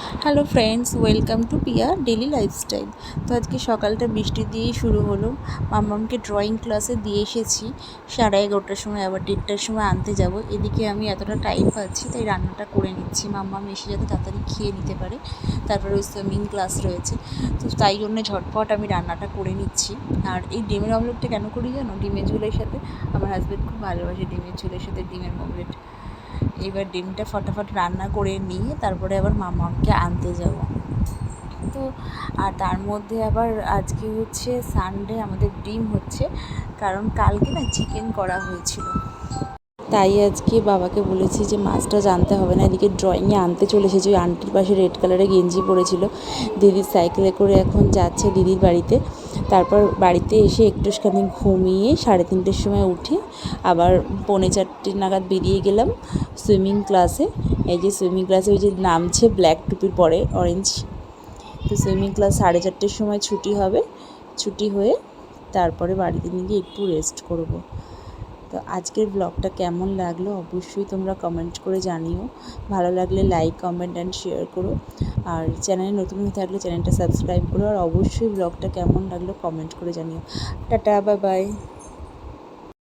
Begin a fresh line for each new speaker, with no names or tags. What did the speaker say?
Hello friends, welcome to Piya daily lifestyle. তো আজকে সকালটা বৃষ্টি দিয়েই শুরু হলো। মাম্মামকে ড্রয়িং ক্লাসে দিয়ে এসেছি 11:30টার সময়, আবার 1:30টার সময় আনতে যাব। এদিকে আমি এতটা টাইম পাচ্ছি তাই রান্নাটা করে নিচ্ছি, মাম্মাম এসে যাতে তাড়াতাড়ি খেয়ে নিতে পারে। তারপরে ওই সুইমিং ক্লাস রয়েছে, তো তাই জন্যে ঝটপট আমি রান্নাটা করে নিচ্ছি। আর এই ডিমের অমলেটটা কেন করি জানো? ডিমের ঝোলের সাথে আমার হাজব্যান্ড খুব ভালোবাসে ডিমের ঝোলের সাথে ডিমের অমলেট। এবার ডিমটা ফটাফট রান্না করে নিয়ে তারপরে আবার মামাকে আনতে যাব। তো আর তার মধ্যে আবার আজকে হচ্ছে সানডে, আমাদের ডিম হচ্ছে, কারণ কালকে না চিকেন করা হয়েছিল। তাই আজকে বাবাকে বলেছি যে মাছটা জানতে হবে না। এদিকে ড্রয়িংয়ে আনতে চলে এসেছি। ওই আন্টির পাশে রেড কালারের গেঞ্জি পরেছিল, দিদির সাইকেলে করে এখন যাচ্ছে দিদির বাড়িতে। তারপর বাড়িতে এসে একটুখানি ঘুমিয়ে 3:30টার সময় উঠে আবার 3:45 নাগাদ বেরিয়ে গেলাম সুইমিং ক্লাসে। এই যে সুইমিং ক্লাসে ওই যে নামছে ব্ল্যাক টুপির পরে অরেঞ্জ। তো সুইমিং ক্লাস 4:30টার সময় ছুটি হবে। ছুটি হয়ে তারপরে বাড়িতে নিয়ে গিয়ে একটু রেস্ট করব। তো আজকের ব্লগটা কেমন লাগলো অবশ্যই তোমরা কমেন্ট করে জানিও। ভালো লাগলে লাইক, কমেন্ট অ্যান্ড শেয়ার করো। আর চ্যানেলে নতুন হয়ে থাকলে চ্যানেলটা সাবস্ক্রাইব করো। আর অবশ্যই ব্লগটা কেমন লাগলো কমেন্ট করে জানিও। Tata, bye bye.